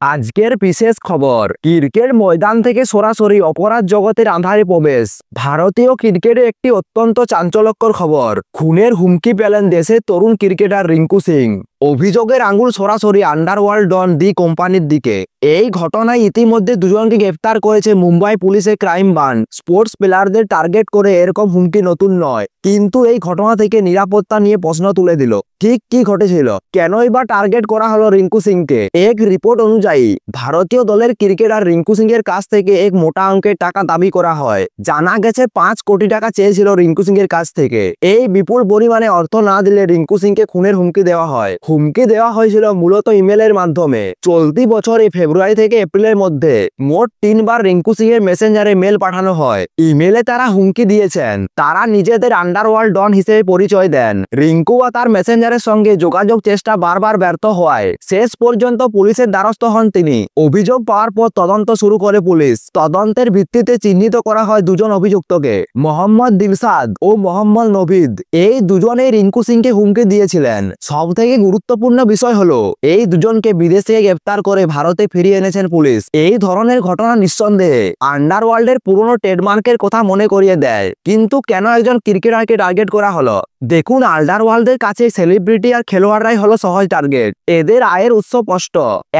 আজকের বিশেষ খবর, ক্রিকেট ময়দান থেকে সরাসরি অপরাধ জগতের আঁধারে প্রবেশ। ভারতীয় ক্রিকেটে একটি অত্যন্ত চাঞ্চল্যকর খবর। খুনের হুমকি পেলেন দেশের তরুণ ক্রিকেটার রিঙ্কু সিং। অভিযোগের আঙুল সরাসরি আন্ডারওয়ার্ল্ড ডন দি কোম্পানির দিকে। এই ঘটনায় ইতিমধ্যে দুজনকে গ্রেফতার করেছে মুম্বাই পুলিশের ক্রাইম ব্রাঞ্চ। স্পোর্টস প্লেয়ারদের টার্গেট করে এরকম হুমকি নতুন নয়, কিন্তু এই ঘটনা থেকে নিরাপত্তা নিয়ে প্রশ্ন তুলে দিল। ঠিক কি ঘটেছিল, কেনই বা টার্গেট করা হলো রিঙ্কু সিংকে? এক রিপোর্ট অনুযায়ী ভারতীয় দলের ক্রিকেটার রিঙ্কু সিং এর কাছ থেকে এক মোটা অঙ্কের টাকা দাবি করা হয়। জানা গেছে 5 কোটি টাকা চেয়েছিল রিঙ্কু সিং এর কাছ থেকে। এই বিপুল পরিমাণে অর্থ না দিলে রিঙ্কু সিংকে খুনের হুমকি দেওয়া হয়। হুমকি দেওয়া হয়েছিল মূলত ইমেলের মাধ্যমে। চলতি বছরে ফেব্রুয়ারি থেকে এপ্রিলের মধ্যে মোট 3 বার রিঙ্কু সিং এর মেসেঞ্জারে মেল পাঠানো হয়। ইমেলে তারা হুমকি দিয়েছেন তারা নিজেদের আন্ডারওয়ার্ল্ড ডন হিসেবে পরিচয় দেন। রিঙ্কু ও তার মেসেঞ্জারের সঙ্গে যোগাযোগ চেষ্টা বারবার ব্যর্থ হওয়ায় শেষ পর্যন্ত পুলিশের দ্বারস্থ হন তিনি। অভিযোগ পাওয়ার পর তদন্ত শুরু করে পুলিশ। তদন্তের ভিত্তিতে চিহ্নিত করা হয় দুজন অভিযুক্তকে, মোহাম্মদ দিলশাদ ও মোহাম্মদ নভিদ। এই দুজনেই রিঙ্কু সিংকে হুমকি দিয়েছিলেন। সব থেকে গুরুত্বপূর্ণ বিষয় হলো এই দুজনকে বিদেশ থেকে গ্রেফতার করে ভারতে ফিরিয়ে এনেছেন পুলিশ। এই ধরনের ঘটনা নিঃসন্দেহে আন্ডারওয়ার্ল্ডের পুরনো ট্রেডমার্কের কথা মনে করিয়ে দেয়। কিন্তু কেন একজন ক্রিকেটারকে টার্গেট করা হলো? দেখুন, আন্ডারওয়ার্ল্ডের কাছে সেলিব্রিটি আর খেলোয়াড়রাই হলো সহজ টার্গেট। এদের আয়ের উৎস স্পষ্ট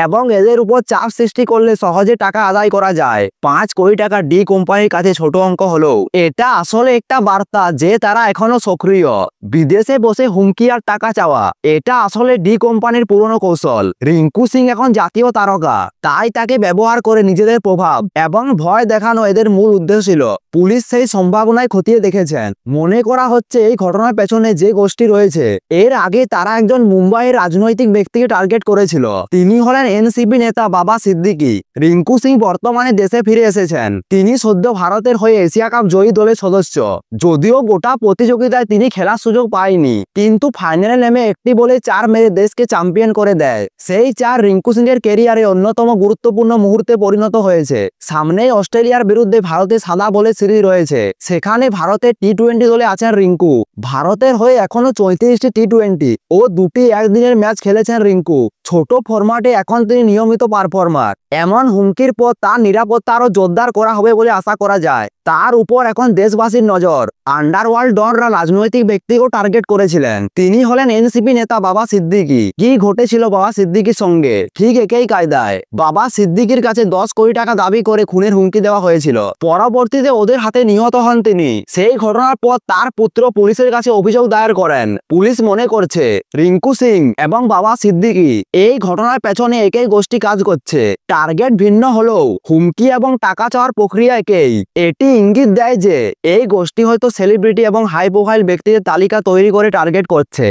এবং এদের উপর চাপ সৃষ্টি করলে সহজে টাকা আদায় করা যায়। 5 কোটি টাকা ডি কোম্পানির কাছে ছোট অঙ্ক হলেও এটা আসলে একটা বার্তা যে তারা এখনো সক্রিয়। বিদেশে বসে হুমকি আর টাকা চাওয়া, এটা আসলে ডি কোম্পানির পুরনো কৌশল। রিঙ্কু সিং এখন জাতীয় তারকা, তাই তাকে ব্যবহার করে নিজেদের প্রভাব এবং ভয় দেখানো এদের মূল উদ্দেশ্য ছিল। পুলিশ সেই সম্ভাবনায় খতিয়ে দেখেছেন। মনে করা হচ্ছে এই ঘটনার পেছনে যে গোষ্ঠী রয়েছে, এর আগে তারা একজন মুম্বাইয়ের রাজনৈতিক ব্যক্তিকে টার্গেট করেছিল। তিনি হলেন এনসিপি নেতা বাবা সিদ্দিকী। রিঙ্কু সিং বর্তমানে দেশে ফিরে এসেছেন। তিনি সদ্য ভারতের হয়ে এশিয়া কাপ জয়ী দলের সদস্য। যদিও গোটা প্রতিযোগিতায় তিনি খেলার সুযোগ পায়নি, কিন্তু ফাইনালে নেমে একটি বলে 4 মেরে দেশকে চ্যাম্পিয়ন করে দেয়। সেই 4 রিঙ্কু সিং এর ক্যারিয়ারে অন্যতম গুরুত্বপূর্ণ মুহূর্তে পরিণত হয়েছে। সামনেই অস্ট্রেলিয়ার বিরুদ্ধে ভারতের সাদা বলে সিরিজ রয়েছে। সেখানে ভারতের টি-20 দলে আছেন রিঙ্কু। ভারতের হয়ে এখনো 34টি টি-20 ও 2টি একদিনের ম্যাচ খেলেছেন রিঙ্কু। ছোট ফরম্যাটে এখন তিনি নিয়মিত পারফর্মার। এমন হুমকির পর তার নিরাপত্তা আরো জোরদার করা হবে বলে আশা করা যায়। তার উপর এখন দেশবাসীর নজর। আন্ডারওয়ার্ল্ড ডনরা রাজনৈতিক ব্যক্তিকেও টার্গেট করেছিলেন। তিনি হলেন এনসিপি নেতা বাবা সিদ্দিকী। কি ঘটেছিল বাবা সিদ্দিকীর সঙ্গে? ঠিক একই কায়দায় বাবা সিদ্দিকীর কাছে 10 কোটি টাকা দাবি করে খুনের হুমকি দেওয়া হয়েছিল। পরবর্তীতে ওদের হাতে নিহত হন তিনি। সেই ঘটনার পর তার পুত্র পুলিশের কাছে অভিযোগ দায়ের করেন। পুলিশ মনে করছে রিঙ্কু সিং এবং বাবা সিদ্দিকী এই ঘটনার পেছনে একই গোষ্ঠী কাজ করছে। টার্গেট ভিন্ন হলেও হুমকি এবং টাকা চাওয়ার প্রক্রিয়া একই। এটি ইঙ্গিত দেয় যে এই গোষ্ঠী হয়তো সেলিব্রিটি এবং হাই প্রোফাইল ব্যক্তিদের তালিকা তৈরি করে টার্গেট করছে।